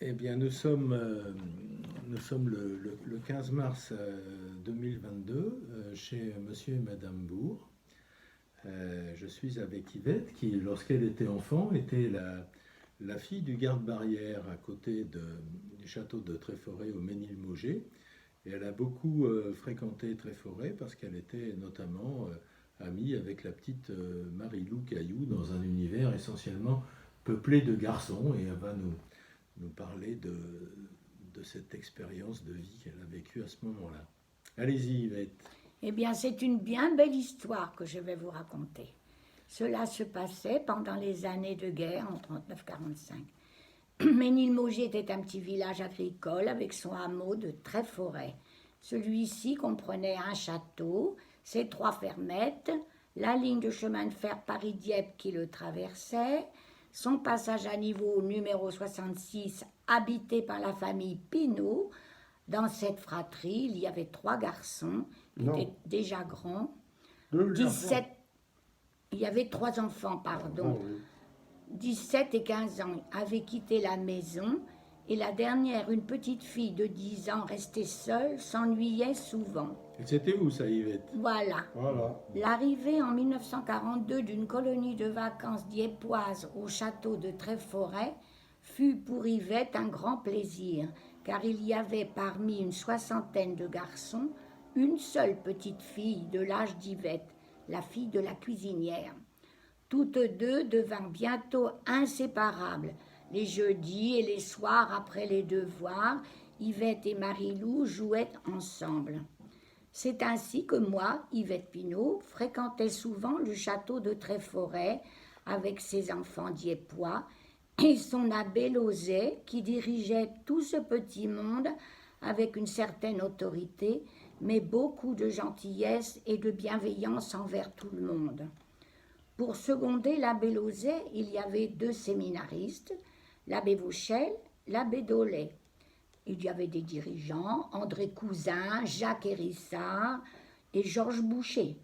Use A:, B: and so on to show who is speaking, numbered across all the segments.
A: Eh bien, nous sommes le 15 mars 2022 chez Monsieur et Madame Bourg. Je suis avec Yvette qui, lorsqu'elle était enfant, était la fille du garde-barrière à côté du château de Tréforêt au Ménilmogé. Et elle a beaucoup fréquenté Tréforêt parce qu'elle était notamment amie avec la petite Marie-Lou Caillou dans un univers essentiellement peuplé de garçons. Et elle va nous parler de cette expérience de vie qu'elle a vécue à ce moment-là. Allez-y, Yvette.
B: Eh bien, c'est une bien belle histoire que je vais vous raconter. Cela se passait pendant les années de guerre en 39-45. Ménilmogé était un petit village agricole avec son hameau de Tréforêt. Celui-ci comprenait un château, ses 3 fermettes, la ligne de chemin de fer Paris-Dieppe qui le traversait, son passage à niveau numéro 66 habité par la famille Pinault. Dans cette fratrie, il y avait 3 garçons qui étaient déjà grands. 17, il y avait 3 enfants, pardon. 17 et 15 ans avaient quitté la maison et la dernière, une petite fille de 10 ans restée seule, s'ennuyait souvent.
A: Et c'était où ça, Yvette?
B: Voilà. L'arrivée en 1942 d'une colonie de vacances dieppoise au château de Tréforêt fut pour Yvette un grand plaisir, car il y avait parmi une 60aine de garçons une seule petite fille de l'âge d'Yvette, la fille de la cuisinière. Toutes deux devinrent bientôt inséparables. Les jeudis et les soirs après les devoirs, Yvette et Marie-Lou jouaient ensemble. C'est ainsi que moi, Yvette Pinault, fréquentais souvent le château de Tréforêt avec ses enfants dieppois et son abbé Lauzet qui dirigeait tout ce petit monde avec une certaine autorité, mais beaucoup de gentillesse et de bienveillance envers tout le monde. Pour seconder l'abbé Lauzet, il y avait 2 séminaristes, l'abbé Vauchel, l'abbé Dolay. Il y avait des dirigeants, André Cousin, Jacques Hérissard et Georges Boucher.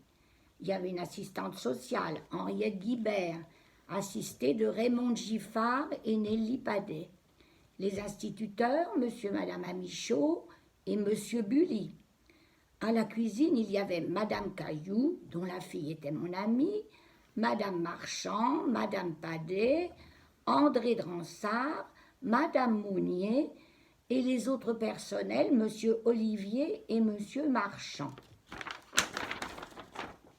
B: Il y avait une assistante sociale, Henriette Guibert, assistée de Raymond Giffard et Nelly Padet. Les instituteurs, M. et Mme Amichaud et M. Bully. À la cuisine, il y avait Mme Caillou, dont la fille était mon amie, Mme Marchand, Mme Padet, André Dransart, Mme Mounier et les autres personnels, M. Olivier et M. Marchand.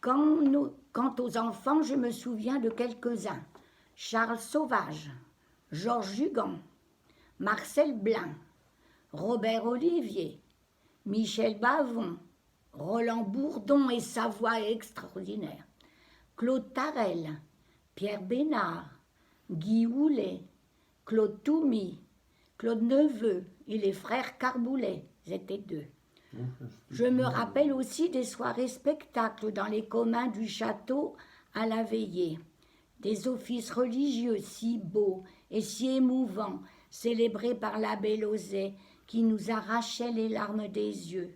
B: Quant aux enfants, je me souviens de quelques-uns. Charles Sauvage, Georges Jugan, Marcel Blin, Robert Olivier, Michel Bavon, Roland Bourdon et sa voix extraordinaire, Claude Tarel, Pierre Bénard, Guy Houlet, Claude Toumy, Claude Neveu et les frères Carboulet, ils étaient 2. Je me rappelle aussi des soirées spectacles dans les communs du château à la veillée. Des offices religieux si beaux et si émouvants, célébrés par l'abbé Lauzet, qui nous arrachait les larmes des yeux.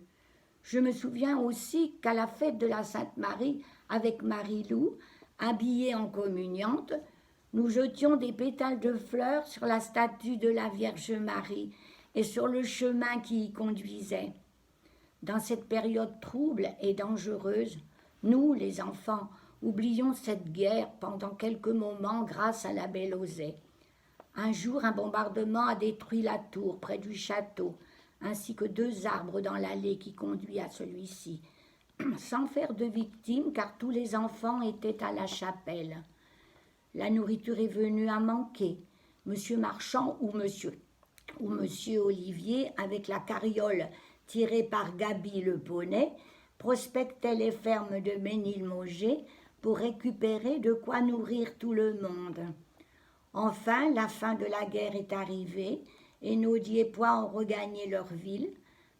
B: Je me souviens aussi qu'à la fête de la Sainte-Marie, avec Marie-Lou, habillée en communiante, nous jetions des pétales de fleurs sur la statue de la Vierge Marie et sur le chemin qui y conduisait. Dans cette période trouble et dangereuse, nous, les enfants, oublions cette guerre pendant quelques moments grâce à l'abbé Lauzet. Un jour, un bombardement a détruit la tour près du château, ainsi que 2 arbres dans l'allée qui conduit à celui-ci, sans faire de victimes car tous les enfants étaient à la chapelle. La nourriture est venue à manquer. Monsieur Marchand ou Monsieur Olivier, avec la carriole tirée par Gaby le poney, prospectait les fermes de Ménilmogé pour récupérer de quoi nourrir tout le monde. Enfin, la fin de la guerre est arrivée et nos Dieppois ont regagné leur ville.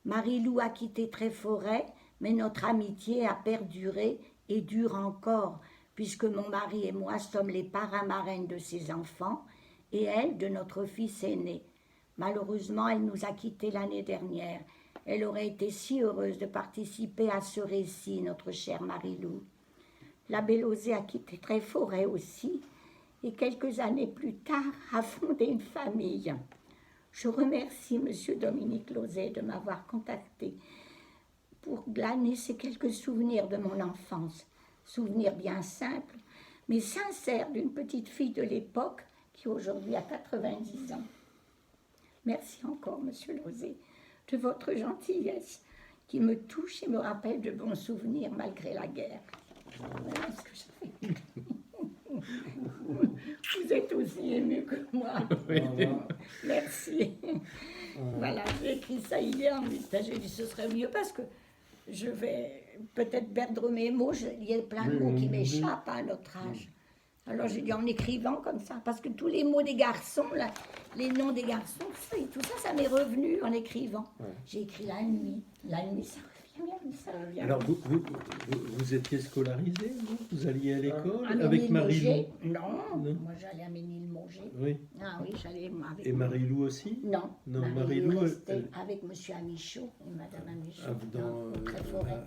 B: Marie-Lou a quitté Tréforêt, mais notre amitié a perduré et dure encore, puisque mon mari et moi sommes les parrains-marraines de ses enfants et elle de notre fils aîné. Malheureusement, elle nous a quittés l'année dernière. Elle aurait été si heureuse de participer à ce récit, notre chère Marie-Lou. L'abbé Lauzet a quitté Tréforêt aussi, et quelques années plus tard a fondé une famille. Je remercie M. Dominique Lauzet de m'avoir contacté pour glaner ces quelques souvenirs de mon enfance. Souvenirs bien simples, mais sincères d'une petite fille de l'époque qui aujourd'hui a 90 ans. Merci encore, M. Lauzet, de votre gentillesse qui me touche et me rappelle de bons souvenirs malgré la guerre. Voilà ce que je fais. Vous êtes aussi ému que moi. Merci. Voilà, j'ai écrit ça hier, mais j'ai dit ce serait mieux parce que je vais peut-être perdre mes mots. Il y a plein de mots qui m'échappent à notre âge. Alors j'ai dit en écrivant comme ça, parce que tous les mots des garçons, là, les noms des garçons, tout ça, ça m'est revenu en écrivant. Ouais. J'ai écrit la nuit, ça revient, ça revient.
A: Alors vous étiez scolarisé, vous alliez à l'école avec
B: Marie-Lou? Non, moi j'allais à Ménilmonget.
A: Oui.
B: Ah oui, j'allais avec.
A: Et Marie-Lou aussi?
B: Non,
A: Marie-Lou
B: restait avec M. Amichaud et Mme Amichaud.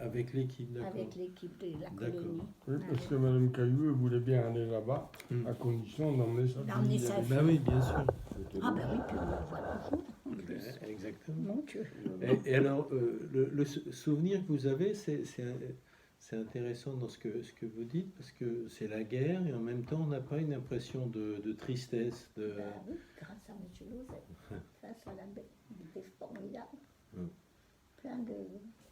A: Avec l'équipe, d'accord.
B: Avec l'équipe de la colonie.
C: Oui, parce que Mme Caillou voulait bien aller là-bas, à condition d'emmener sa fille.
A: Ben oui, bien sûr.
B: Ah ben oui, puis on la voit toujours.
A: Exactement.
B: Mon Dieu.
A: Et alors, le souvenir que vous avez, c'est intéressant dans ce que vous dites, parce que c'est la guerre, et en même temps, on n'a pas une impression de tristesse.
B: Oui, grâce à M. Lauzet, grâce à la bête, c'était formidable. Plein de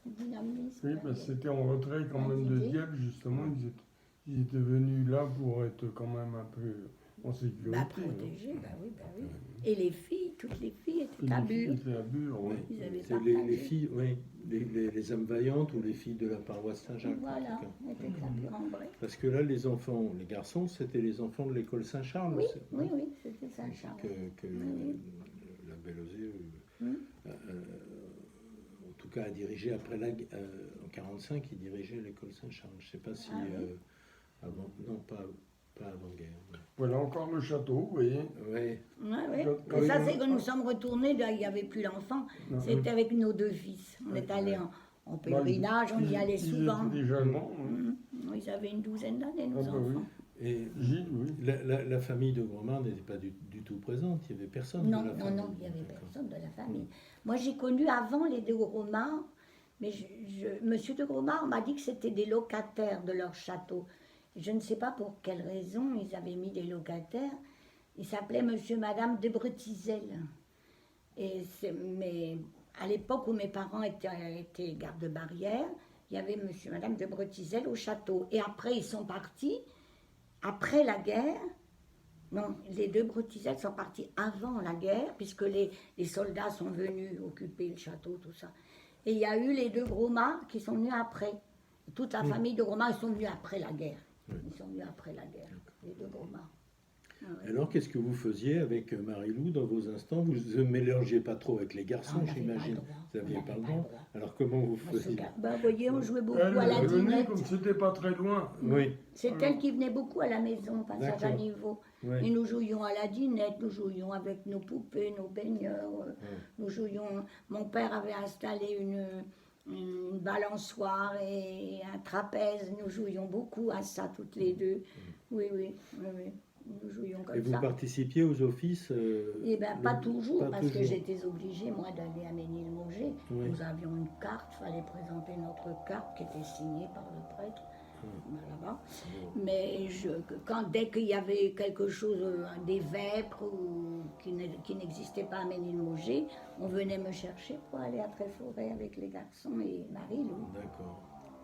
B: dynamisme.
C: Oui, parce que c'était en retrait quand même de Dieppe, justement, ils étaient venus là pour être quand même un peu en sécurité.
B: Protégés, oui. Et les filles, toutes les filles étaient à Bure.
C: Oui.
B: Ils avaient
A: les filles, oui, les âmes vaillantes ou les filles de la paroisse Saint-Jacques.
B: Voilà, étaient à Bure-en-Bray.
A: Parce que là, les enfants, les garçons, c'était les enfants de l'école Saint-Charles.
B: Oui, c'était Saint-Charles.
A: Que la Bellozé, en tout cas, a dirigé après la guerre. En 1945, il dirigeait l'école Saint-Charles. Je ne sais pas si avant, non, pas avant-guerre.
C: Voilà encore le château, vous voyez.
A: Oui.
B: Et ça, c'est que nous sommes retournés, il n'y avait plus d'enfants. C'était avec nos deux fils. On est allés en pèlerinage, on y allait souvent.
C: Ils étaient déjà allemands.
B: Ils avaient une douzaine d'années, nos enfants.
C: Oui.
A: Et la famille de Gromard n'était pas du tout présente, il n'y avait personne
B: de la
A: famille.
B: Non, il n'y avait personne de la famille. Moi, j'ai connu avant les de Gromard, mais Monsieur de Gromard m'a dit que c'était des locataires de leur château. Je ne sais pas pour quelle raison ils avaient mis des locataires. Ils s'appelaient Monsieur et Madame de Bretizel. Mais à l'époque où mes parents étaient garde-barrière, il y avait Monsieur et Madame de Bretizel au château. Et après, ils sont partis, après la guerre. Non, les deux Bretizel sont partis avant la guerre, puisque les soldats sont venus occuper le château, tout ça. Et il y a eu les deux Gromard qui sont venus après. Toute la famille de Gromard, ils sont venus après la guerre. Ils sont venus après la guerre, les deux Gromard.
A: Alors, qu'est-ce que vous faisiez avec Marie-Lou dans vos instants? Vous ne mélangez pas trop avec les garçons, j'imagine. Vous n'aviez pas le droit. Alors, comment vous faisiez?
B: Vous voyez, on jouait beaucoup à la dinette.
C: Comme c'était pas très loin.
A: Oui.
B: C'est elle qui venait beaucoup à la maison, passage à niveau. Et nous jouions à la dinette, nous jouions avec nos poupées, nos baigneurs. Nous jouions. Mon père avait installé une balançoire et un trapèze. Nous jouions beaucoup à ça, toutes les deux. Oui. Nous jouions comme ça.
A: Et vous participiez aux offices
B: Eh bien, pas toujours, parce que j'étais obligée, moi, d'aller à Ménilmonget. Nous avions une carte, il fallait présenter notre carte qui était signée par le prêtre. Là-bas. Mais dès qu'il y avait quelque chose, des vêpres qui n'existait pas à Ménilmonget, on venait me chercher pour aller à Tréforêt avec les garçons et Marie-Lou.
A: D'accord.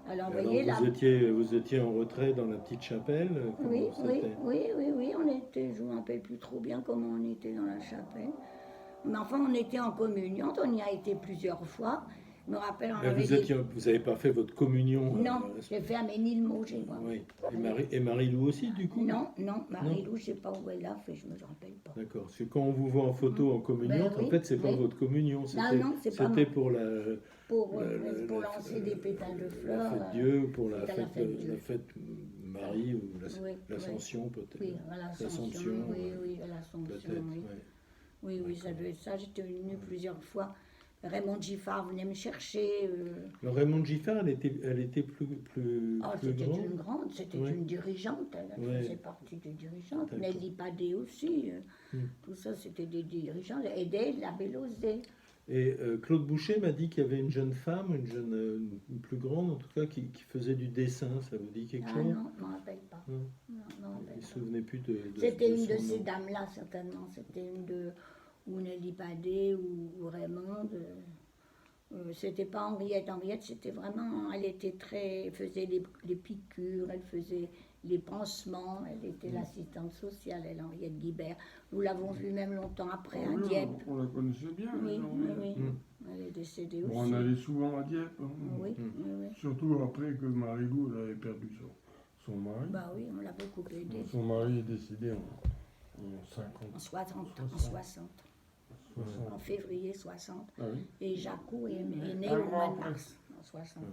B: Alors,
A: vous étiez en retrait dans la petite chapelle?
B: Oui, je ne me rappelle plus trop bien comment on était dans la chapelle. Mais enfin, on était en communion, on y a été plusieurs fois. Je me rappelle,
A: vous n'avez pas fait votre communion?
B: Non, j'ai fait à Ménilmonget, moi.
A: Oui. Et Marie-Lou aussi, du coup?
B: Non, Marie-Lou, je ne sais pas où elle l'a fait, je ne me rappelle pas.
A: D'accord, parce que quand on vous voit en photo en communion, en fait, ce n'est pas votre communion, c'était pour
B: pour lancer des pétales de fleurs.
A: La fête Dieu, pour la fête Marie, ou l'Ascension peut-être.
B: Oui, l'Ascension, oui, l'Ascension. Oui, ça devait être ça, j'étais venue plusieurs fois. Raymond Giffard venait me chercher.
A: Alors Raymond Giffard, elle était plus
B: C'était
A: grande.
B: une grande, c'était
A: Ouais.
B: une dirigeante, elle
A: Ouais.
B: faisait partie des dirigeantes.
A: D'accord.
B: Nelly Padé aussi, tout ça c'était des dirigeantes. Aidé, la Bélosé.
A: Et Claude Boucher m'a dit qu'il y avait une jeune femme, une plus grande en tout cas, qui faisait du dessin. Ça vous dit quelque
B: Ah
A: chose?
B: non, je ne m'en rappelle pas.
A: Non.
B: Non, je m'en rappelle
A: Il ne
B: pas.
A: se souvenait plus de
B: C'était
A: de
B: une de
A: son
B: ces
A: nom.
B: dames-là, certainement. C'était une de ou Nelly Padé ou Raymond. C'était pas Henriette. Henriette, c'était vraiment. Elle était très. Elle faisait les piqûres, elle faisait les pansements. Elle était l'assistante sociale, elle, Henriette Guibert. Nous l'avons vue même longtemps après à
C: Oui,
B: Dieppe.
C: on la connaissait bien.
B: Oui,
C: Henriette.
B: oui,
A: Mm.
B: Elle est décédée
C: Bon,
B: aussi.
C: on allait souvent à Dieppe. Hein.
B: Oui, oui, oui.
C: Surtout après que Marie-Lou elle avait perdu son mari.
B: Bah oui, on l'a beaucoup aidée.
C: Son mari est décédé en 50.
B: En 60. En
C: 60.
B: En février 60.
C: Ah oui.
B: Et Jacou est né
C: Un
B: au
C: mois
B: mois de
C: après.
B: mars, en 60.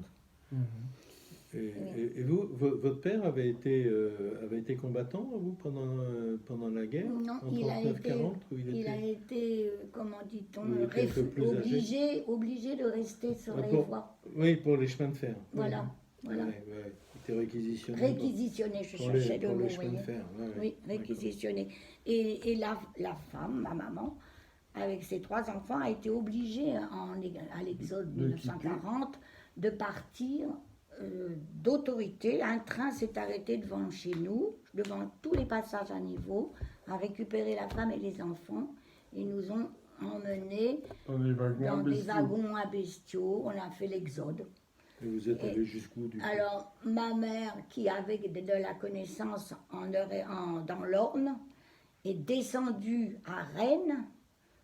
A: Et vous, votre père avait été combattant, vous, pendant la guerre?
B: Non,
A: en
B: il a
A: 39-40, ou
B: Il a été, comment dit-on,
A: Il était un peu plus
B: obligé de rester sur
A: Ah,
B: les
A: pour-
B: voies.
A: Oui, pour les chemins de fer.
B: Voilà, voilà.
A: Ouais, ouais. Il était réquisitionné.
B: Réquisitionné, je
A: pour
B: cherchais le
A: pour
B: mot,
A: les chemins de
B: voyez.
A: fer. Ouais, ouais.
B: Oui, réquisitionné. Et la femme, ma maman, avec ses 3 enfants, a été obligée, à l'exode
C: De
B: 1940, de partir d'autorité. Un train s'est arrêté devant chez nous, devant tous les passages à niveau, a récupéré la femme et les enfants, et nous ont emmenés
C: Dans des wagons
B: dans
C: à
B: des
C: bestiaux.
B: wagons à bestiaux. On a fait l'exode.
A: Et vous êtes
B: Et-
A: allé jusqu'où, du coup?
B: Alors, ma mère, qui avait de la connaissance dans l'Orne, est descendue à Rennes.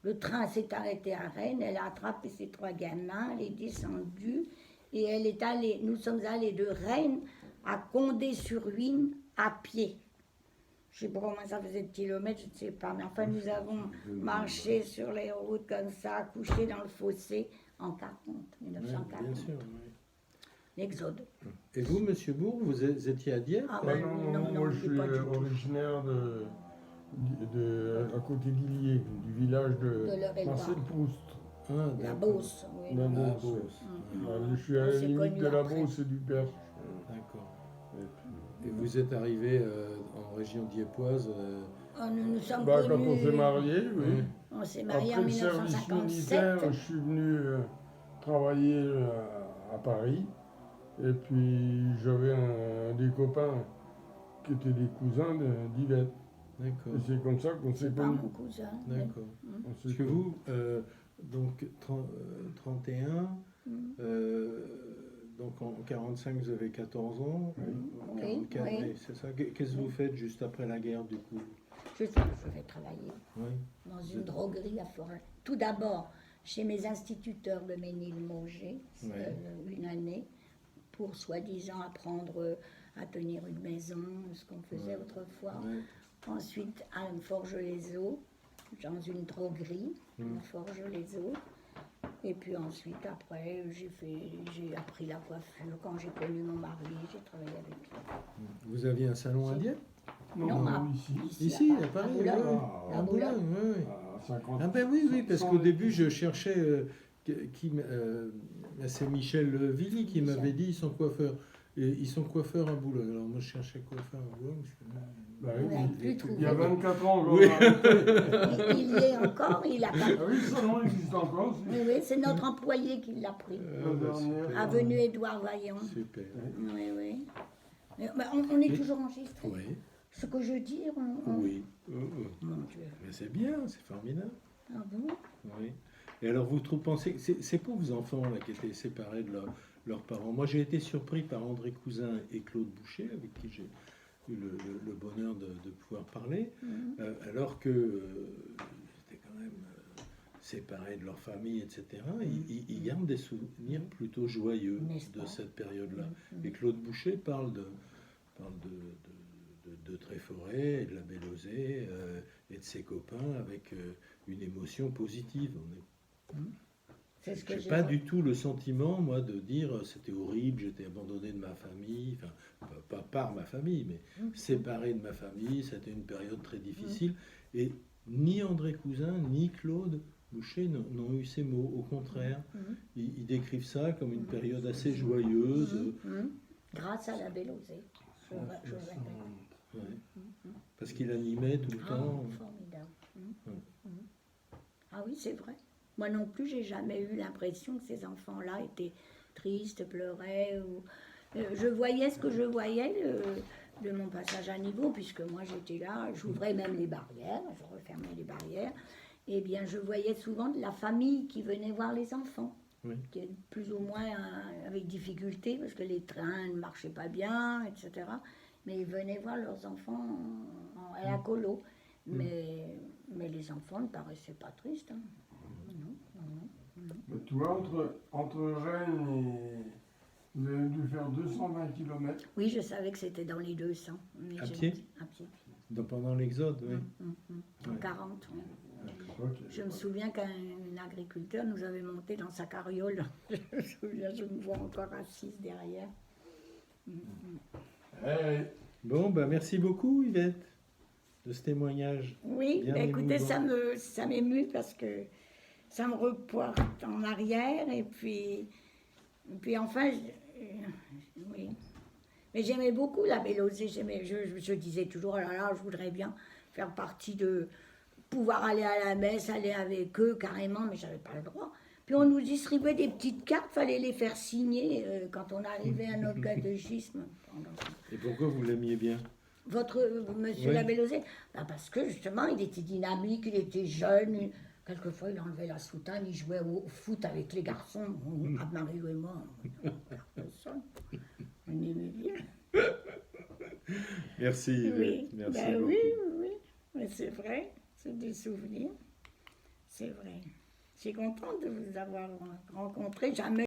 B: Le train s'est arrêté à Rennes. Elle a attrapé ses 3 gamins. Elle est descendue et elle est allée. Nous sommes allés de Rennes à Condé-sur-Huisne à pied. Je ne sais pas combien ça faisait de kilomètres, je ne sais pas. Mais enfin, nous avons marché sur les routes comme ça, couché dans le fossé en 40,
A: Ouais,
B: 1940.
A: bien sûr. Ouais.
B: L'exode.
A: Et vous, Monsieur Bourg, vous étiez à Dieppe?
B: Ah,
C: Ah
B: ben,
C: non,
B: non,
C: moi
B: non,
C: je
B: c'est
C: suis
B: pas du tout.
C: originaire à côté d'Illier, du village de
B: l'Eure-et-Loir.
C: Marcel Proust.
A: Ah,
B: La
A: d'accord.
B: Beauce, oui.
C: La
B: la
C: Beauce.
B: Beauce.
C: Je suis à
B: On
C: la
B: s'est
C: limite
B: connus
C: de la
B: après.
C: Beauce et du Perche.
A: D'accord. Et vous êtes arrivé en région diepoise
B: Nous sommes
C: Bah, quand on
B: connus.
C: s'est marié, oui.
B: On s'est mariés
C: Après
B: en
C: le service
B: 1957.
C: militaire, je suis venu travailler à Paris. Et puis j'avais des copains qui étaient des cousins d'Yvette.
A: D'accord.
C: Et c'est comme ça qu'on s'est
B: C'est pas
C: connus.
B: mon cousin.
A: D'accord.
C: On s'est
A: Parce que
C: connus.
A: vous, donc 31, donc en 45, vous avez 14 ans. En
B: Oui,
A: 44,
B: oui.
A: oui, c'est ça. Qu'est-ce que vous faites juste après la guerre, du coup?
B: Je vais travailler
A: Oui.
B: dans une droguerie à Florin. Tout d'abord, chez mes instituteurs de Ménilmonget,
A: Ouais.
B: une année, pour soi-disant apprendre à tenir une maison, ce qu'on faisait autrefois.
A: Ouais.
B: Ensuite, à Forges-les-Eaux, dans une droguerie, à Forges-les-Eaux. Et puis ensuite, après, j'ai appris la coiffure. Quand j'ai connu mon mari, j'ai travaillé avec lui.
A: Vous aviez un salon à Dieppe?
B: Non,
C: ici.
A: Ici, à
B: à
A: Paris,
B: Boulogne.
A: ouais.
B: À
A: À
B: Boulogne.
A: Boulogne, oui, oui.
C: À 50.
A: Ah ben oui, parce
C: Sans
A: qu'au
C: les-
A: début, je cherchais, c'est Michel Villy qui
B: Michel.
A: m'avait dit, ils sont coiffeurs à Boulogne. Alors moi, je cherchais coiffeur à Boulogne.
C: Bah
B: On n'a
C: oui,
B: plus trouvé.
C: il y a 24 ans,
A: Oui.
B: Il y est encore, il a pas.
C: Ah oui, son nom existe encore. aussi.
B: Oui, oui, c'est notre employé qui l'a pris.
A: super.
B: Avenue Édouard Vaillant.
A: Super.
B: Oui, oui. Mais on est
A: Mais-
B: toujours enregistré.
A: Oui,
B: Ce que je dis, on...
A: oui.
B: Mon Dieu.
A: Mais c'est bien, c'est formidable.
B: Ah bon?
A: Oui. Et alors, vous pensez que ces pauvres enfants là, qui étaient séparés de leurs parents, moi j'ai été surpris par André Cousin et Claude Boucher, avec qui j'ai eu le bonheur de pouvoir parler, alors que ils étaient quand même séparés de leur famille, etc. Ils gardent des souvenirs plutôt joyeux
B: N'est-ce
A: de
B: pas?
A: cette période-là. Et Claude Boucher parle de Tréforêt et de la Bélosée et de ses copains avec une émotion positive.
B: C'est ce que
A: J'ai
B: j'ai
A: pas du tout le sentiment, moi, de dire c'était horrible, j'étais abandonné de ma famille, enfin, pas par ma famille, mais séparé de ma famille, c'était une période très difficile. Et ni André Cousin, ni Claude Boucher n'ont eu ces mots. Au contraire, ils décrivent ça comme une période assez joyeuse.
B: Grâce à la Bélosée. Je répète.
A: Ouais. Parce qu'il animait tout le temps.
B: Formidable. Ah oui, c'est vrai. Moi non plus, j'ai jamais eu l'impression que ces enfants-là étaient tristes, pleuraient. Je voyais ce que je voyais de mon passage à niveau, puisque moi j'étais là, j'ouvrais même les barrières, je refermais les barrières. Eh bien, je voyais souvent de la famille qui venait voir les enfants, qui est plus ou moins avec difficulté, parce que les trains ne marchaient pas bien, etc. Mais ils venaient voir leurs enfants à la colo. Mais les enfants ne paraissaient pas tristes. Hein. Non.
C: Mais tu vois, entre Rennes et... Vous avez dû faire 220 km.
B: Oui, je savais que c'était dans les 200. Mais
A: À pied?
B: À pied.
A: Pendant l'Exode, oui.
B: En 40, oui.
C: Okay.
B: Je me souviens qu'un agriculteur nous avait monté dans sa carriole. Je me souviens, je me vois encore assise derrière.
C: Hey.
A: Bon, merci beaucoup Yvette de ce témoignage.
B: Oui,
A: bien
B: écoutez,
A: émouvant.
B: ça m'émue parce que ça me reporte en arrière et puis enfin, oui. Mais j'aimais beaucoup la Bélosée. Je disais toujours, oh là là, je voudrais bien faire partie de... pouvoir aller à la messe, aller avec eux carrément, mais j'avais pas le droit. Puis on nous distribuait des petites cartes, fallait les faire signer quand on arrivait à notre catéchisme.
A: Et pourquoi vous l'aimiez bien?
B: Monsieur la Bélosée, parce que justement, il était dynamique, il était jeune. Quelquefois, il enlevait la soutane, il jouait au foot avec les garçons. Mario et moi, personne. On aimait bien.
A: Merci Yvette.
B: Oui,
A: Merci beaucoup.
B: oui. Mais c'est vrai, c'est des souvenirs. C'est vrai. Je suis contente de vous avoir rencontré. Jamais